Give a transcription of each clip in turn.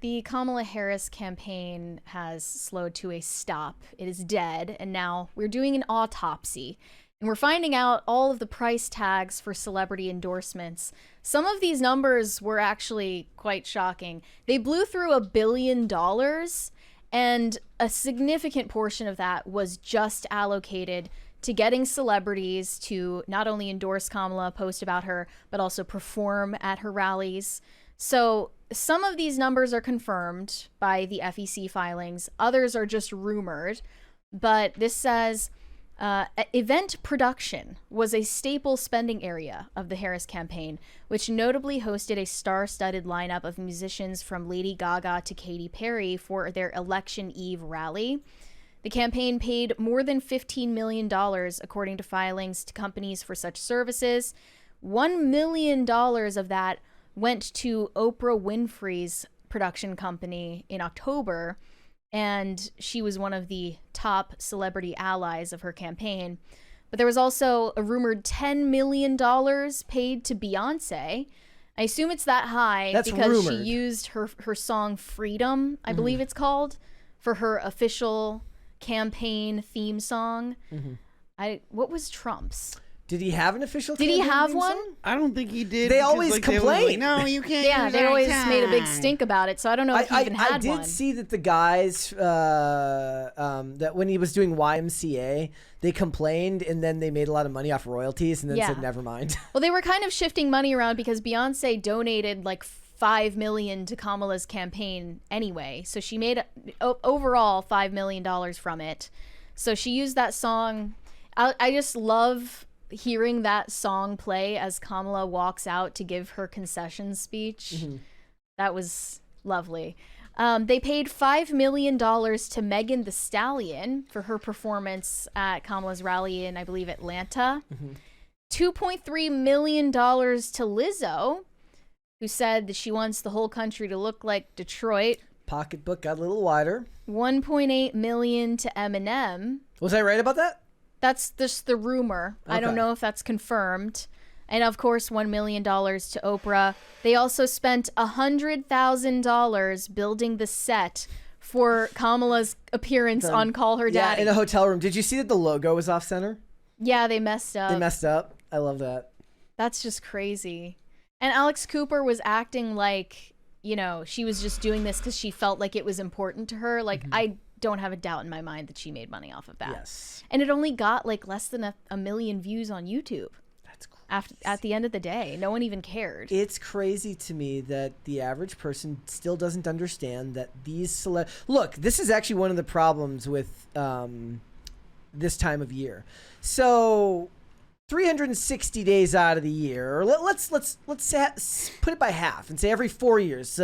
The Kamala Harris campaign has slowed to a stop. It is dead, and now we're doing an autopsy. And we're finding out all of the price tags for celebrity endorsements. Some of these numbers were actually quite shocking. They blew through $1 billion, and a significant portion of that was just allocated to getting celebrities to not only endorse Kamala, post about her, but also perform at her rallies. So some of these numbers are confirmed by the FEC filings. Others are just rumored. But this says event production was a staple spending area of the Harris campaign, which notably hosted a star-studded lineup of musicians from Lady Gaga to Katy Perry for their Election Eve rally. The campaign paid more than $15 million, according to filings, to companies for such services. $1 million of that went to Oprah Winfrey's production company in October, and she was one of the top celebrity allies of her campaign. But there was also a rumored $10 million paid to Beyonce. I assume it's that high. That's because rumored. She used her song Freedom, I believe it's called, for her official campaign theme song. What was Trump's? Did he have an official Did he campaign have theme one? song? I don't think he did. They because, always like, they complain. always like, no, you can't. Yeah, use they our always time. made a big stink about it, so I don't know if he even had I did one. see that the guys that when he was doing YMCA, they complained and then they made a lot of money off royalties and then said never mind. Well, they were kind of shifting money around because Beyonce donated like $5 million to Kamala's campaign anyway, so she made overall $5 million from it. So she used that song. I just love hearing that song play as Kamala walks out to give her concession speech. That was lovely. They paid $5 million to Megyn Thee Stallion for her performance at Kamala's rally in, I believe, Atlanta. $2.3 million to Lizzo, who said that she wants the whole country to look like Detroit. Pocketbook got a little wider. $1.8 million to Eminem. Was I right about that? That's just the rumor. I don't know if that's confirmed. And of course, $1 million to Oprah. They also spent $100,000 building the set for Kamala's appearance on Call Her Daddy. Yeah, in a hotel room. Did you see that the logo was off center? Yeah, they messed up. They messed up. I love that. That's just crazy. And Alex Cooper was acting like, you know, she was just doing this because she felt like it was important to her. Like, I don't have a doubt in my mind that she made money off of that. Yes. And it only got like less than a million views on YouTube. That's crazy. At the end of the day, no one even cared. It's crazy to me that the average person still doesn't understand that these look, this is actually one of the problems with this time of year. So 360 days out of the year, or let's put it by half and say every 4 years.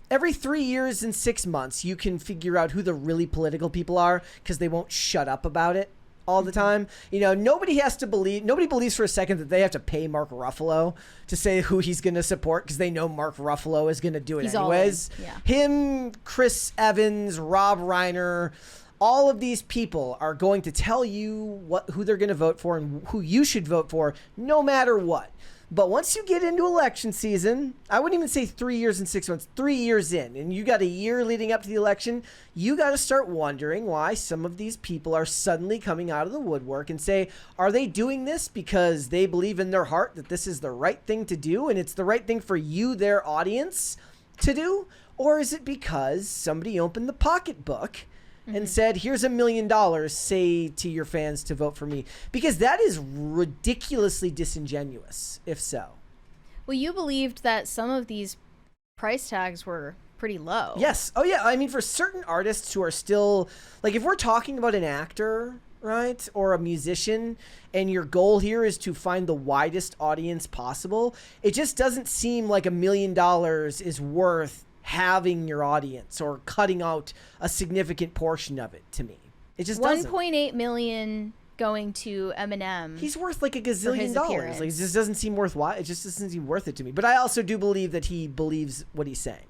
Every 3 years and 6 months, you can figure out who the really political people are because they won't shut up about it all the time. You know, nobody believes for a second that they have to pay Mark Ruffalo to say who he's going to support because they know Mark Ruffalo is going to do it anyways. Yeah. Him, Chris Evans, Rob Reiner, all of these people are going to tell you who they're going to vote for and who you should vote for no matter what. But once you get into election season, I wouldn't even say 3 years and 6 months, 3 years in, and you got a year leading up to the election, you got to start wondering why some of these people are suddenly coming out of the woodwork and say, are they doing this because they believe in their heart that this is the right thing to do and it's the right thing for you, their audience, to do? Or is it because somebody opened the pocketbook and said, here's $1 million, say to your fans to vote for me? Because that is ridiculously disingenuous, if so. Well, you believed that some of these price tags were pretty low. Yes. Oh, yeah. I mean, for certain artists who are still, like, if we're talking about an actor, right, or a musician, and your goal here is to find the widest audience possible, it just doesn't seem like $1 million is worth having your audience or cutting out a significant portion of it to me. It just doesn't. 1.8 million going to Eminem. He's worth like $1 gazillion. Like, it just doesn't seem worthwhile. It just doesn't seem worth it to me. But I also do believe that he believes what he's saying.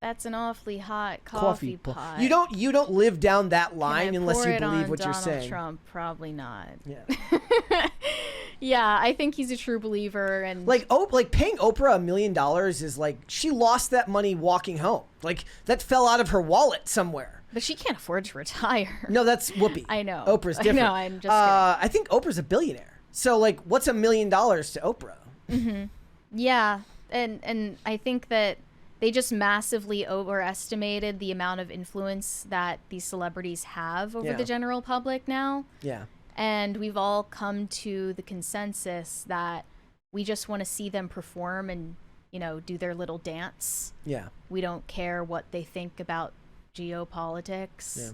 That's an awfully hot coffee pot. You don't live down that line Can I unless pour you it believe on what you're Donald saying. Trump? Probably not. Yeah. Yeah, I think he's a true believer, and Like paying Oprah $1 million is like she lost that money walking home. Like that fell out of her wallet somewhere. but she can't afford to retire. No, that's Whoopi. I know. Oprah's different. I know, I'm just kidding. I think Oprah's a billionaire. So like, what's $1 million to Oprah? Yeah, and I think that they just massively overestimated the amount of influence that these celebrities have over Yeah. the general public now. Yeah. And we've all come to the consensus that we just want to see them perform and, do their little dance. Yeah. We don't care what they think about geopolitics. Yeah.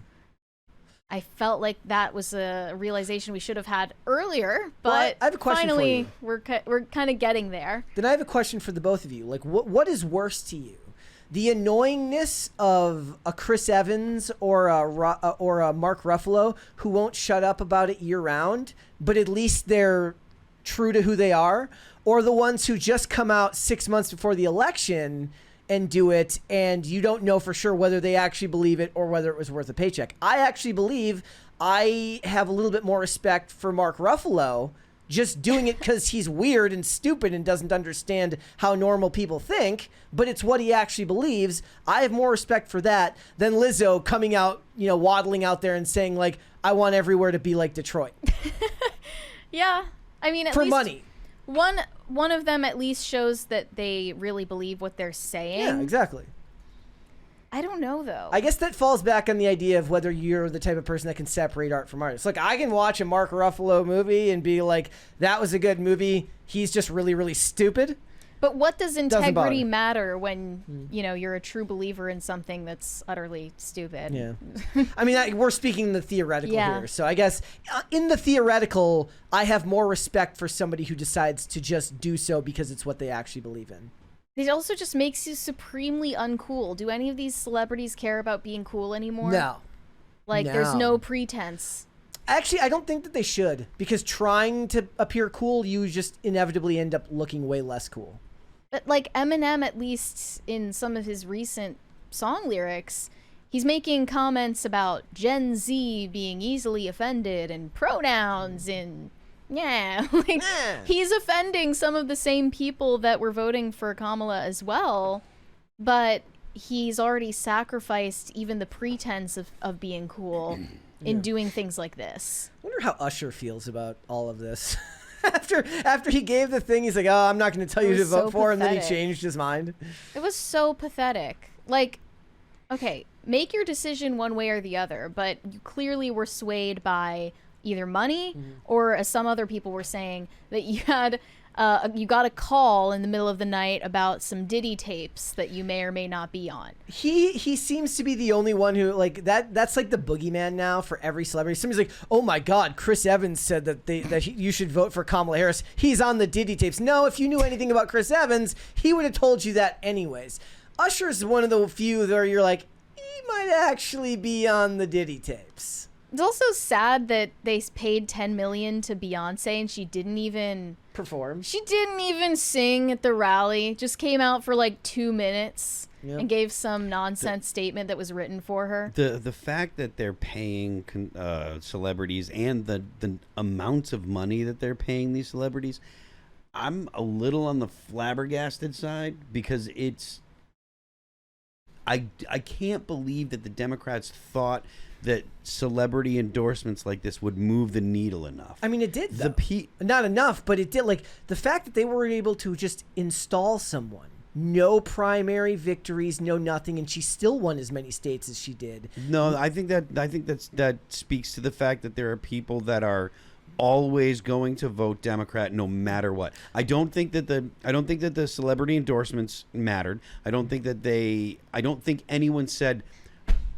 I felt like that was a realization we should have had earlier, Well, but I have a question for finally you. we're kind of getting there. Then I have a question for the both of you. Like, what is worse to you? The annoyingness of a Chris Evans or a Mark Ruffalo who won't shut up about it year round, but at least they're true to who they are, or the ones who just come out 6 months before the election and do it, and you don't know for sure whether they actually believe it or whether it was worth a paycheck. I actually believe I have a little bit more respect for Mark Ruffalo just doing it because he's weird and stupid and doesn't understand how normal people think, but it's what he actually believes. I have more respect for that than Lizzo coming out, waddling out there and saying, like, I want everywhere to be like Detroit. Yeah. I mean, at For least money. One of them at least shows that they really believe what they're saying. Yeah, exactly. I don't know though. I guess that falls back on the idea of whether you're the type of person that can separate art from artists. Like, I can watch a Mark Ruffalo movie and be like, that was a good movie. He's just really, really stupid. But what does integrity bother. matter when, you're a true believer in something that's utterly stupid? Yeah. I mean, we're speaking the theoretical Yeah. here. So I guess in the theoretical, I have more respect for somebody who decides to just do so because it's what they actually believe in. It also just makes you supremely uncool. Do any of these celebrities care about being cool anymore? No. Like, there's no pretense. Actually, I don't think that they should, because trying to appear cool, you just inevitably end up looking way less cool. But like Eminem, at least in some of his recent song lyrics, he's making comments about Gen Z being easily offended and pronouns and he's offending some of the same people that were voting for Kamala as well, but he's already sacrificed even the pretense of being cool in doing things like this. I wonder how Usher feels about all of this. After he gave the thing, he's like, "Oh, I'm not going to tell you to vote for," and then he changed his mind. It was so pathetic. Like, okay, make your decision one way or the other, but you clearly were swayed by either money or, as some other people were saying, that you had you got a call in the middle of the night about some Diddy tapes that you may or may not be on. He seems to be the only one who, like, that's like the boogeyman now for every celebrity. Somebody's like, "Oh my God, Chris Evans said that you should vote for Kamala Harris. He's on the Diddy tapes." No, if you knew anything about Chris Evans, he would have told you that anyways. Usher's one of the few where you're like, he might actually be on the Diddy tapes. It's also sad that they paid $10 million to Beyonce and she didn't even perform. She didn't even sing at the rally. Just came out for like 2 minutes and gave some nonsense statement that was written for her. The fact that they're paying celebrities and the amounts of money that they're paying these celebrities, I'm a little on the flabbergasted side, because I can't believe that the Democrats thought that celebrity endorsements like this would move the needle enough. I mean, it did, though. Not enough, but it did. Like, the fact that they were able to just install someone, no primary victories, no nothing, and she still won as many states as she did. No, I think that speaks to the fact that there are people that are always going to vote Democrat no matter what. I don't think that the celebrity endorsements mattered. I don't think anyone said,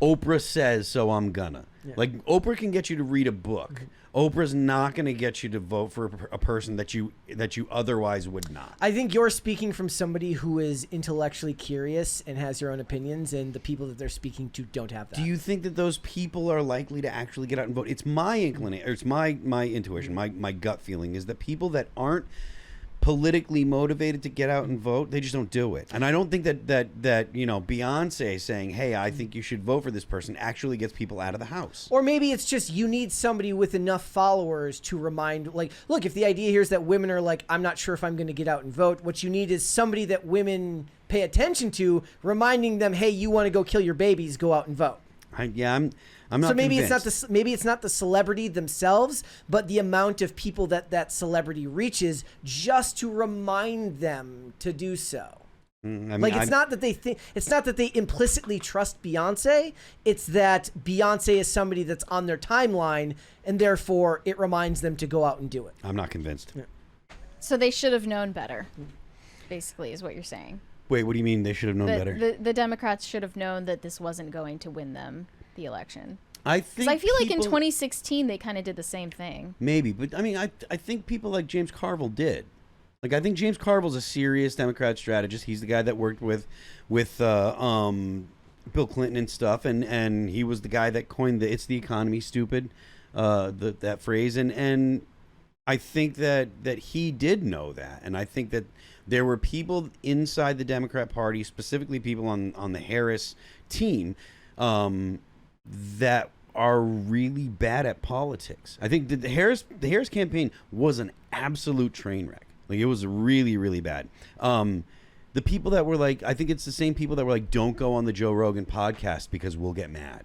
Oprah says, so I'm gonna. Yeah. Like, Oprah can get you to read a book. Oprah's not going to get you to vote for a person that you otherwise would not. I think you're speaking from somebody who is intellectually curious and has their own opinions, and the people that they're speaking to don't have that. Do you think that those people are likely to actually get out and vote? It's my inclination, or it's my intuition, my gut feeling is that people that aren't politically motivated to get out and vote, they just don't do it. And I don't think that Beyonce saying, "Hey, I think you should vote for this person," actually gets people out of the house. Or maybe it's just you need somebody with enough followers to remind, like, look, if the idea here is that women are like, I'm not sure if I'm going to get out and vote, what you need is somebody that women pay attention to, reminding them, hey, you want to go kill your babies, go out and vote. I'm not. So maybe convinced. it's not the celebrity themselves, but the amount of people that celebrity reaches just to remind them to do so. It's not that they implicitly trust Beyonce. It's that Beyonce is somebody that's on their timeline, and therefore it reminds them to go out and do it. I'm not convinced. Yeah. So they should have known better, basically, is what you're saying. Wait, what do you mean they should have known better? The Democrats should have known that this wasn't going to win them the election. I feel like in 2016 they kind of did the same thing. Maybe, but I mean, I think people like James Carville did. Like, I think James Carville's a serious Democrat strategist. He's the guy that worked with Bill Clinton and stuff, and he was the guy that coined the "It's the economy, stupid," that phrase. And I think that he did know that, and I think that there were people inside the Democrat Party, specifically people on the Harris team, that are really bad at politics. I think the Harris campaign was an absolute train wreck. Like, it was really, really bad. The people that were like, I think it's the same people that were like, don't go on the Joe Rogan podcast because we'll get mad.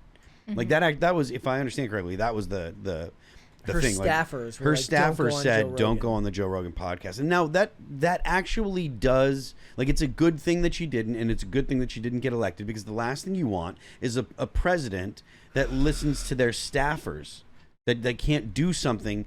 Mm-hmm. Like that was, if I understand correctly, that was the her thing. Staffers. Like, her staffers said, don't go on the Joe Rogan podcast. And now that actually does, like, it's a good thing that she didn't, and it's a good thing that she didn't get elected, because the last thing you want is a president that listens to their staffers, that they can't do something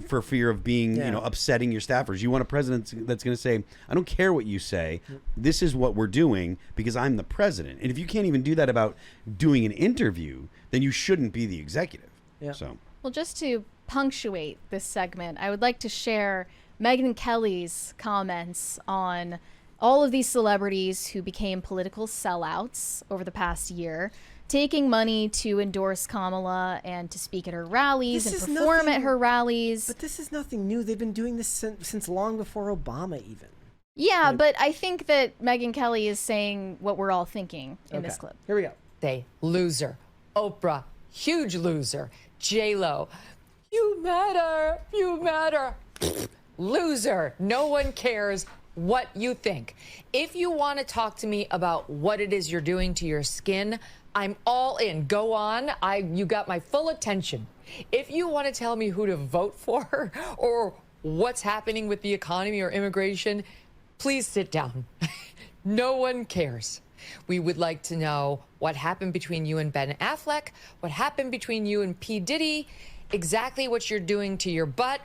for fear of being, upsetting your staffers. You want a president that's going to say, I don't care what you say. This is what we're doing because I'm the president. And if you can't even do that about doing an interview, then you shouldn't be the executive. Yeah. So. Well, just to punctuate this segment, I would like to share Megyn Kelly's comments on all of these celebrities who became political sellouts over the past year, taking money to endorse Kamala and to speak at her rallies and perform at her rallies. But this is nothing new. They've been doing this since long before Obama even. Yeah, but I think that Megyn Kelly is saying what we're all thinking in this clip. Here we go. They loser. Oprah, huge loser. J-Lo, you matter. Loser. No one cares what you think. If you want to talk to me about what it is you're doing to your skin, I'm all in. Go on. You got my full attention. If you want to tell me who to vote for or what's happening with the economy or immigration, please sit down. No one cares. We would like to know what happened between you and Ben Affleck, what happened between you and P. Diddy, exactly what you're doing to your butt,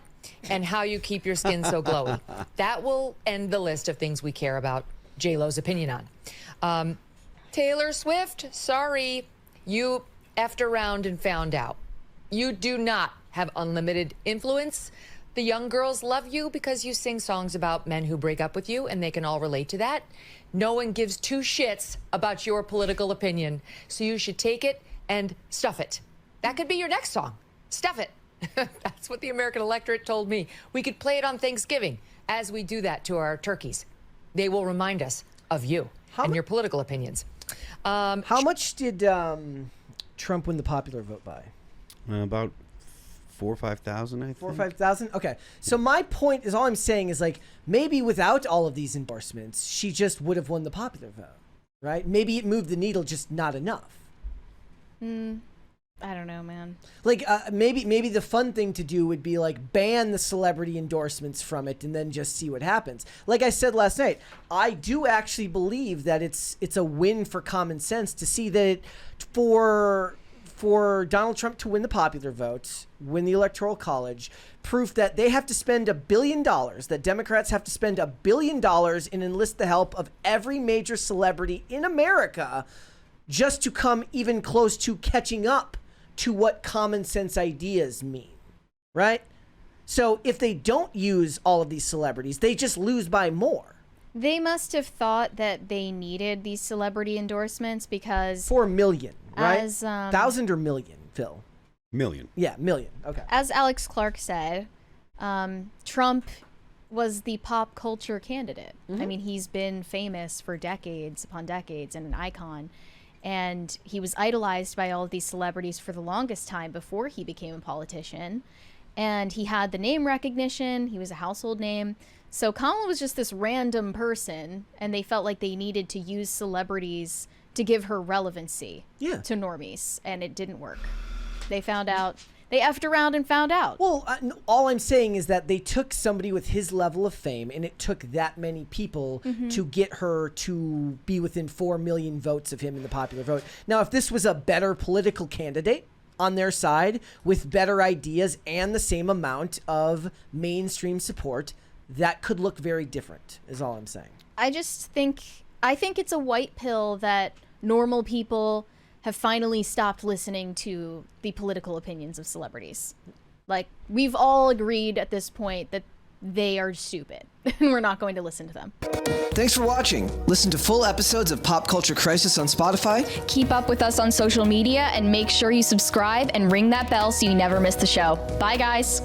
and how you keep your skin so glowy. That will end the list of things we care about J-Lo's opinion on. Taylor Swift, sorry, you effed around and found out. You do not have unlimited influence. The young girls love you because you sing songs about men who break up with you, and they can all relate to that. No one gives two shits about your political opinion, so you should take it and stuff it. That could be your next song. Stuff it. That's what the American electorate told me. We could play it on Thanksgiving as we do that to our turkeys. They will remind us of you and your political opinions. How much did Trump win the popular vote by? About 4,000 or 5,000, I think. 4,000 or 5,000? Okay. So my point is, all I'm saying is, like, maybe without all of these endorsements, she just would have won the popular vote, right? Maybe it moved the needle, just not enough. I don't know, man. Like, maybe the fun thing to do would be, like, ban the celebrity endorsements from it and then just see what happens. Like I said last night, I do actually believe that it's a win for common sense to see that for Donald Trump to win the popular vote, win the Electoral College, proof that they have to spend $1 billion, that Democrats have to spend $1 billion and enlist the help of every major celebrity in America just to come even close to catching up to what common sense ideas mean, right? So if they don't use all of these celebrities, they just lose by more. They must have thought that they needed these celebrity endorsements because 4 million, right? As, 1,000 or million, Phil? Million. Yeah, million. Okay. As Alex Clark said, Trump was the pop culture candidate. I mean, he's been famous for decades upon decades and an icon. And he was idolized by all of these celebrities for the longest time before he became a politician. And he had the name recognition. He was a household name. So Kamala was just this random person, and they felt like they needed to use celebrities to give her relevancy to normies, and it didn't work. They found out. They effed around and found out. Well, all I'm saying is that they took somebody with his level of fame, and it took that many people to get her to be within 4 million votes of him in the popular vote. Now, if this was a better political candidate on their side with better ideas and the same amount of mainstream support, that could look very different, is all I'm saying. I think it's a white pill that normal people have finally stopped listening to the political opinions of celebrities. Like, we've all agreed at this point that they are stupid, and we're not going to listen to them. Thanks for watching. Listen to full episodes of Pop Culture Crisis on Spotify. Keep up with us on social media and make sure you subscribe and ring that bell so you never miss the show. Bye, guys.